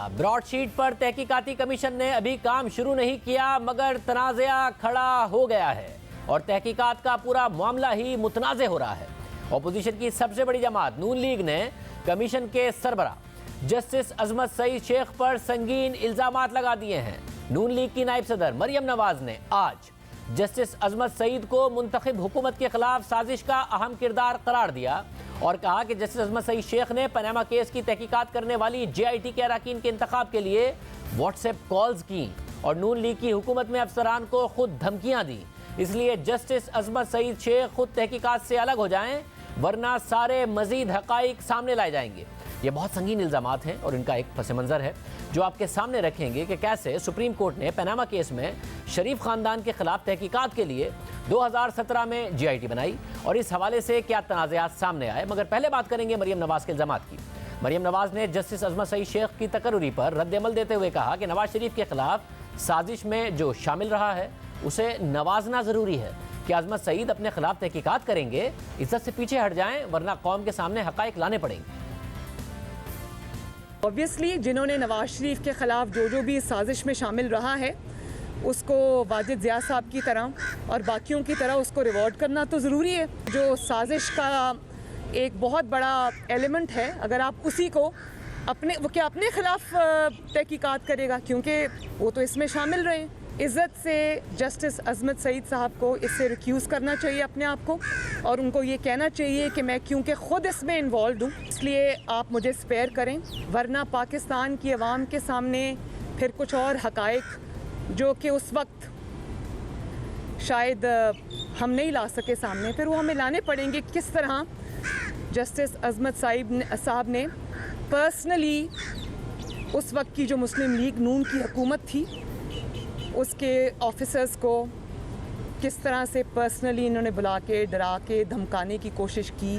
Broadsheet पर तहकीकाती commission ने अभी काम शुरू नहीं किया मगर तनाज़ा खड़ा हो गया है और तहकीकात का पूरा मामला ही मुतनाज़ हो रहा है। अपोजिशन की सबसे बड़ी जमात नून लीग ने कमीशन के सरबरा जस्टिस अजमत सईद शेख पर संगीन इल्जामात लगा दिए हैं। नून लीग की नायब सदर मरियम नवाज ने आज जस्टिस अजमत सईद को मुंतखब हुकूमत के खिलाफ साजिश का अहम किरदार करार दिया और कहा कि जस्टिस अजमत सईद शेख ने पनामा केस की तहकीकात करने वाली JIT के अरकान के इंतखाब के लिए व्हाट्सएप कॉल्स की और नून लीग की हुकूमत में अफसरान को खुद धमकियां दी। इसलिए जस्टिस अजमत सईद शेख खुद तहकीकात से अलग हो जाएं वरना सारे मजीद हकाइक सामने लाए जाएंगे। ये बहुत संगीन इल्जामात हैं और इनका एक पस मंज़र है जो आपके सामने रखेंगे कि कैसे सुप्रीम कोर्ट ने पनामा केस में शरीफ खानदान के खिलाफ तहकीकात के लिए 2017 में JIT बनाई और इस हवाले से क्या तनाज़ात सामने आए। मगर पहले बात करेंगे मरियम नवाज के इल्जामात की। मरियम नवाज ने जस्टिस अजमत सईद शेख की तकर्री पर रद्द-ए-अमल देते हुए कहा कि नवाज शरीफ के खिलाफ साजिश में जो शामिल रहा है उसे नवाजना ज़रूरी है कि अजमत सईद अपने खिलाफ तहकीकात करेंगे, इज्जत से पीछे हट जाएं वरना कौम के सामने हकाइक लाने पड़ेंगे। ऑब्वियसली जिन्होंने नवाज शरीफ के ख़िलाफ़ जो भी साजिश में शामिल रहा है उसको वाजिद ज़िया साहब की तरह और बाकियों की तरह उसको रिवॉर्ड करना तो ज़रूरी है। जो साजिश का एक बहुत बड़ा एलिमेंट है, अगर आप उसी को अपने ख़िलाफ़ तहकीकात करेगा क्योंकि वो तो इसमें शामिल रहे। इज़्ज़त से जस्टिस अजमत सईद साहब को इससे रिक्यूज़ करना चाहिए अपने आप को और उनको ये कहना चाहिए कि मैं क्योंकि ख़ुद इसमें इन्वॉल्व हूँ इसलिए आप मुझे स्पेयर करें, वरना पाकिस्तान की आवाम के सामने फिर कुछ और हकाइक जो कि उस वक्त शायद हम नहीं ला सके सामने, फिर वो हमें लाने पड़ेंगे। किस तरह जस्टिस अजमत साहब ने पर्सनली उस वक्त की जो मुस्लिम लीग नून की हुकूमत थी उसके ऑफिसर्स को किस तरह से पर्सनली इन्होंने बुला के डरा के धमकाने की कोशिश की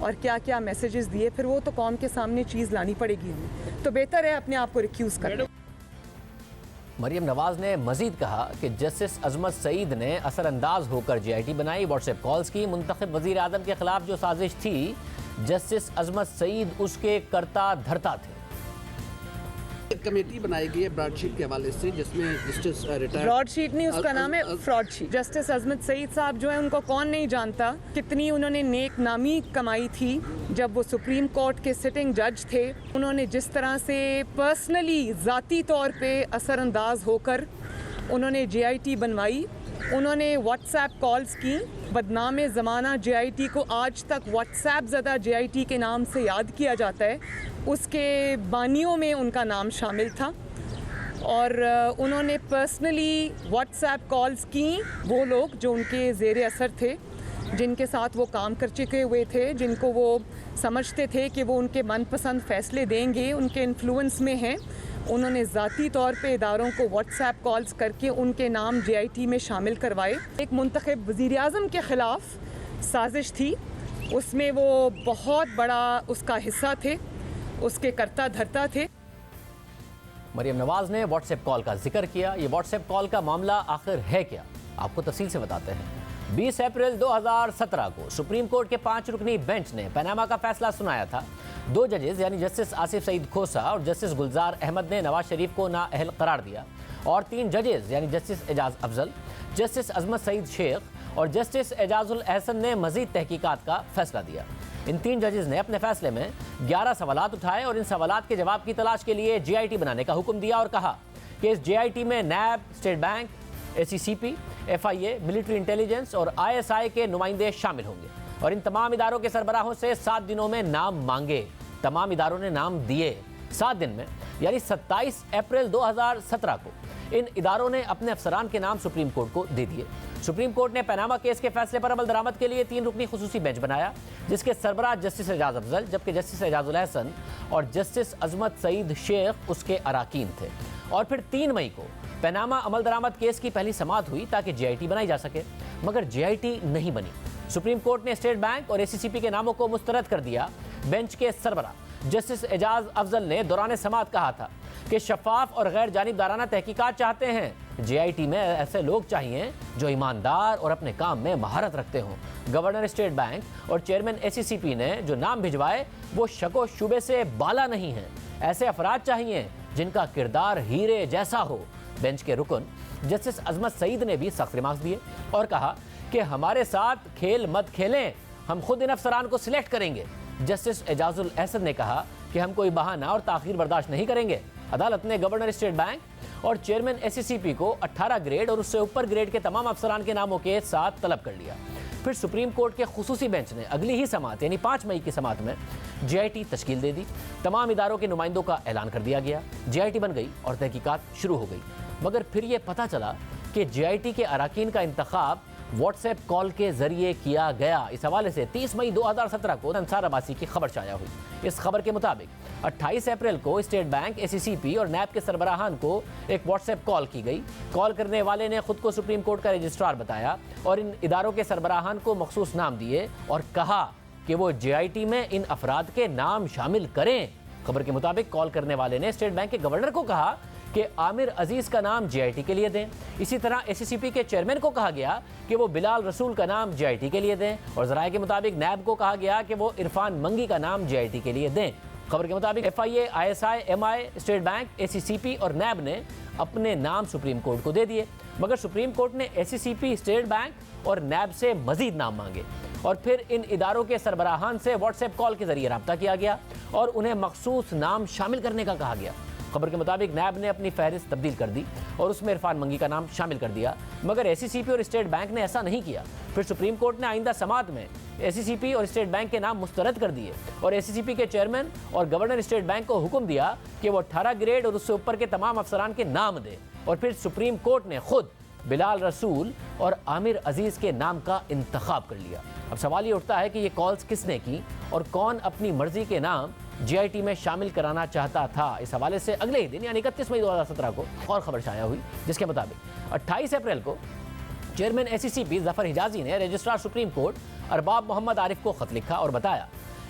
और क्या क्या मैसेजेस दिए, फिर वो तो कौम के सामने चीज़ लानी पड़ेगी हमें, तो बेहतर है अपने आप को रिक्यूज़ करना। मरियम नवाज ने मजीद कहा कि जस्टिस अजमत सईद ने असरअंदाज होकर JIT बनाई, व्हाट्सएप कॉल्स की। मुंतखब वज़ीर आज़म के खिलाफ जो साजिश थी जस्टिस अजमत सईद उसके करता धरता थे। कमेटी बनाई गई है ब्रॉडशीट के हवाले से जिसमें जस्टिस ब्रॉडशीट नहीं, उसका नाम है फ्रॉडशीट। जस्टिस अजमत सईद साहब जो है उनको कौन नहीं जानता, कितनी उन्होंने नेक नामी कमाई थी जब वो सुप्रीम कोर्ट के सिटिंग जज थे। उन्होंने जिस तरह से पर्सनली ज़ाती तौर पे असरअंदाज होकर उन्होंने JIT बनवाई, उन्होंने व्हाट्सएप कॉल्स की। बदनाम ज़माना JIT को आज तक व्हाट्सएप ज़दा JIT के नाम से याद किया जाता है, उसके बानियों में उनका नाम शामिल था और उन्होंने पर्सनली व्हाट्सएप कॉल्स की वो लोग जो उनके ज़ेरे असर थे, जिनके साथ वो काम कर चुके हुए थे, जिनको वो समझते थे कि वो उनके मनपसंद फ़ैसले देंगे, उनके इन्फ्लुएंस में हैं। उन्होंने ज़ाती तौर पे इदारों को व्हाट्सएप कॉल्स करके उनके नाम JIT में शामिल करवाए। एक मुंतखब वज़ीर आज़म के ख़िलाफ़ साजिश थी, उसमें वो बहुत बड़ा उसका हिस्सा थे, उसके करता धरता थे। मरियम नवाज ने व्हाट्सएप कॉल का जिक्र किया। ये व्हाट्सएप कॉल का मामला आखिर है क्या, आपको तफसील से बताते हैं। 20 अप्रैल 2017 को सुप्रीम कोर्ट के 5 रुकनी बेंच ने पनामा का फैसला सुनाया था। 2 जजेस यानी जस्टिस आसिफ सईद खोसा और जस्टिस गुलजार अहमद ने नवाज शरीफ को नाअहल करार दिया और 3 जजेस यानी जस्टिस एजाज अफजल, जस्टिस अजमत सईद शेख और जस्टिस एजाजुल अहसन ने मजीद तहकीकात का फैसला दिया। इन 3 जजेस ने अपने फैसले में 11 सवालात उठाए और इन सवालात के जवाब की तलाश के लिए JIT बनाने का हुक्म दिया और कहा कि इस JIT में NAB, state bank, ACCP, FIA, military intelligence और ISI के नुमाइंदे शामिल होंगे और इन तमाम इदारों के सरबराहों से 7 दिनों में नाम मांगे। तमाम इदारों ने नाम दिए 7 दिन में, यानी 27 अप्रैल 2017 को इन इदारों ने अपने अफसरान के नाम सुप्रीम कोर्ट को दे दिए। सुप्रीम कोर्ट ने पनामा केस के फैसले पर अमल दरामद के लिए 3 रुकनी खुसूसी बेंच बनाया जिसके सरबराह जस्टिस एजाज अफजल जबकि जस्टिस एजाजुल अहसन और जस्टिस अजमत सईद शेख उसके अराकीन थे। और फिर 3 मई को पनामा अमल दरामद केस की पहली समाअत हुई ताकि JIT बनाई जा सके, मगर JIT नहीं बनी। सुप्रीम कोर्ट ने स्टेट बैंक और ACCP के नामों को मुस्तरद कर दिया। बेंच के सरबराह जस्टिस एजाज अफजल ने दौरान समाअत कहा था कि शफाफ और गैर जानिबदाराना तहकीकात चाहते हैं। JIT में ऐसे लोग चाहिए जो ईमानदार और अपने काम में महारत रखते हों। गवर्नर स्टेट बैंक और चेयरमैन ACCP ने जो नाम भिजवाए वो शको शुबे से बाला नहीं हैं। ऐसे अफराद चाहिए जिनका किरदार हीरे जैसा हो। बेंच के रुकन जस्टिस अजमत सईद ने भी सख्त रिमार्क्स दिए और कहा कि हमारे साथ खेल मत खेलें, हम खुद इन अफसरान को सिलेक्ट करेंगे। जस्टिस एजाजुल एहसन ने कहा कि हम कोई बहाना और ताखीर बर्दाश्त नहीं करेंगे। अदालत ने गवर्नर स्टेट बैंक और चेयरमैन एससीसीपी को 18 ग्रेड और उससे ऊपर ग्रेड के तमाम अफसरान के नामों के साथ तलब कर लिया। फिर सुप्रीम कोर्ट के खुसूसी बेंच ने अगली ही समात यानी 5 मई की समात में JIT तश्कील दे दी। तमाम इदारों के नुमाइंदों का ऐलान कर दिया गया। JIT बन गई और तहकीकात शुरू हो गई। मगर फिर यह पता चला कि JIT के अराकीन का इंतखाब व्हाट्सएप कॉल के जरिए किया गया। इस हवाले से 30 मई 2017 को अंसार अब्बासी की खबर शाया हुई। इस खबर के मुताबिक 28 अप्रैल को स्टेट बैंक, SCCP और NAB के सरबराहान को एक व्हाट्सएप कॉल की गई। कॉल करने वाले ने खुद को सुप्रीम कोर्ट का रजिस्ट्रार बताया और इन इदारों के सरबराहान को मखसूस नाम दिए और कहा कि वो JIT में इन अफराद के नाम शामिल करें। खबर के मुताबिक कॉल करने वाले ने स्टेट बैंक के गवर्नर को कहा कि आमिर अजीज का नाम JIT के लिए दें। इसी तरह SCCP के चेयरमैन को कहा गया कि वो बिलाल रसूल का नाम JIT के लिए दें और ज़राए के मुताबिक NAB को कहा गया कि वो इरफान मंगी का नाम JIT के लिए दें। खबर के मुताबिक FIA, ISI, MI, state bank, SCCP और NAB ने अपने नाम सुप्रीम कोर्ट को दे दिए। मगर सुप्रीम कोर्ट ने SCCP, स्टेट बैंक और NAB से मजीद नाम मांगे और फिर इन इदारों के सरबराहान से व्हाट्सएप कॉल के जरिए रब्ता किया गया और उन्हें मखसूस नाम शामिल करने का कहा गया। खबर के मुताबिक NAB ने अपनी फहरिस्त तब्दील कर दी और उसमें इरफान मंगी का नाम शामिल कर दिया। मगर SCCP और स्टेट बैंक ने ऐसा नहीं किया। फिर सुप्रीम कोर्ट ने आइंदा समात में SCCP और स्टेट बैंक के नाम मुस्तरद कर दिए और SCCP के चेयरमैन और गवर्नर स्टेट बैंक को हुक्म दिया कि वो 18 ग्रेड और उससे ऊपर के तमाम अफसरान के नाम दे। और फिर सुप्रीम कोर्ट ने खुद बिलाल रसूल और आमिर अजीज के नाम का इंतखाब कर लिया। अब सवाल ये उठता है कि ये कॉल्स किसने की और कौन अपनी मर्जी के नाम JIT में शामिल कराना चाहता था। इस हवाले से अगले ही दिन यानी 31 मई 2017 को और खबर शाया हुई, जिसके मुताबिक 28 अप्रैल को चेयरमैन SCCP जफर हिजाजी ने registrar supreme court Arbab Mohammad Arif को खत लिखा और बताया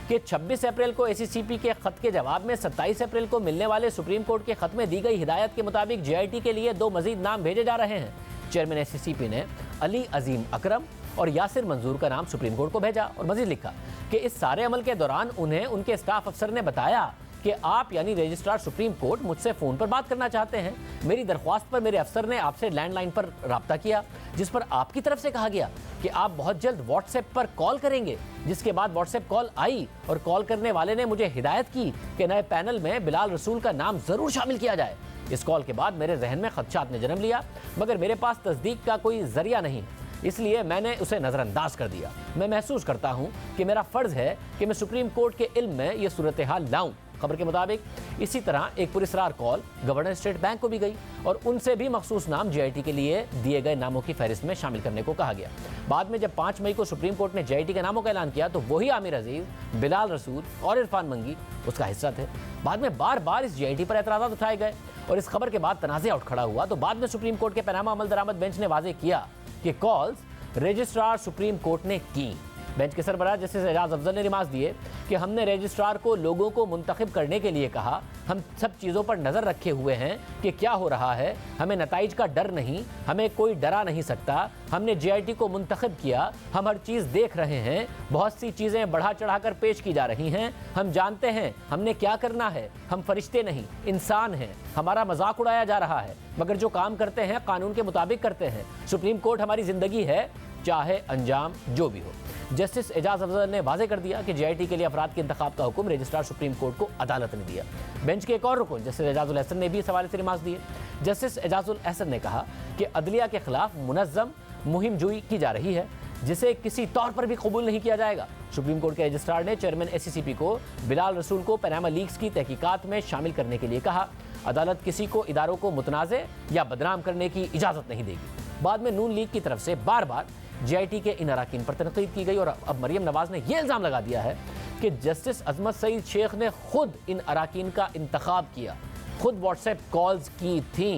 कि 26 अप्रैल को SCCP के खत के जवाब में 27 अप्रैल को मिलने वाले सुप्रीम कोर्ट के खत में दी गई हिदायत के मुताबिक JIT के लिए 2 मजीद नाम भेजे जा रहे हैं। चेयरमैन SCCP ने अली अजीम अकरम और यासिर मंजूर का नाम सुप्रीम कोर्ट को भेजा और मजीद लिखा कि इस सारे अमल के दौरान उन्हें उनके स्टाफ अफसर ने बताया कि आप यानी रजिस्ट्रार सुप्रीम कोर्ट मुझसे फ़ोन पर बात करना चाहते हैं। मेरी दरख्वास्त पर मेरे अफसर ने आपसे लैंडलाइन पर रब्ता किया, जिस पर आपकी तरफ से कहा गया कि आप बहुत जल्द व्हाट्सएप पर कॉल करेंगे। जिसके बाद व्हाट्सएप कॉल आई और कॉल करने वाले ने मुझे हिदायत की कि नए पैनल में बिलाल रसूल का नाम ज़रूर शामिल किया जाए। इस कॉल के बाद मेरे जहन में खदशात ने जन्म लिया, मगर मेरे पास तस्दीक का कोई जरिया नहीं, इसलिए मैंने उसे नज़रअंदाज कर दिया। मैं महसूस करता हूं कि मेरा फ़र्ज़ है कि मैं सुप्रीम कोर्ट के इल्म में यह सूरत हाल लाऊं। खबर के मुताबिक इसी तरह एक पुरस्रार कॉल गवर्नर स्टेट बैंक को भी गई और उनसे भी मखसूस नाम JIT के लिए दिए गए नामों की फहरिस्त में शामिल करने को कहा गया। बाद में जब 5 मई को सुप्रीम कोर्ट ने JIT के नामों का ऐलान किया तो वही आमिर अजीज, बिलाल रसूल और इरफान मंगी उसका हिस्सा थे। बाद में बार बार इस JIT पर एतराज़ात उठाए गए और इस खबर के बाद तनाज़ा उठ खड़ा हुआ। तो बाद में सुप्रीम कोर्ट के पैनामा अमल दरामद बेंच ने वाज़ेह किया कि कॉल्स रजिस्ट्रार सुप्रीम कोर्ट ने की। बेंच के सरबराह जस्टिस एजाज अफजल ने रिमार्क्स दिए कि हमने रजिस्ट्रार को लोगों को मुंतखब करने के लिए कहा। हम सब चीज़ों पर नज़र रखे हुए हैं कि क्या हो रहा है। हमें नताइज का डर नहीं, हमें कोई डरा नहीं सकता। हमने JIT को मुंतखब किया, हम हर चीज़ देख रहे हैं। बहुत सी चीज़ें बढ़ा चढ़ा कर पेश की जा रही हैं। हम जानते हैं हमने क्या करना है। हम फरिश्ते नहीं, इंसान हैं। हमारा मजाक उड़ाया जा रहा है, मगर जो काम करते हैं कानून के मुताबिक करते हैं। सुप्रीम कोर्ट हमारी ज़िंदगी है, चाहे अंजाम जो भी हो। जस्टिस एजाज अफजल ने वाज़ेह कर दिया कि JIT के लिए अफराद के इंतखाब का हुक्म रजिस्ट्रार सुप्रीम कोर्ट को अदालत ने दिया। बेंच के एक और रुकन जस्टिस एजाजुल एहसन ने भी इस हवाले से रिमार्क्स दिए। जस्टिस एजाजुल एहसन ने कहा कि अदलिया के खिलाफ मुनज़्ज़म मुहिम जुई की जा रही है, जिसे किसी तौर पर भी कबूल नहीं किया जाएगा। सुप्रीम कोर्ट के रजिस्ट्रार ने चेयरमैन SCCP को बिलाल रसूल को पैनामा लीक्स की तहकीकात में शामिल करने के लिए कहा। अदालत किसी को इदारों को मुतनाज़े या बदनाम करने की इजाज़त नहीं देगी। बाद में नून लीग की तरफ से बार बार JIT के इन अराकीन पर तनकीद की गई और अब मरियम नवाज ने यह इल्ज़ाम लगा दिया है कि जस्टिस अजमत सईद शेख ने खुद इन अराकीन का इंतखाब किया, खुद व्हाट्सएप कॉल्स की थी।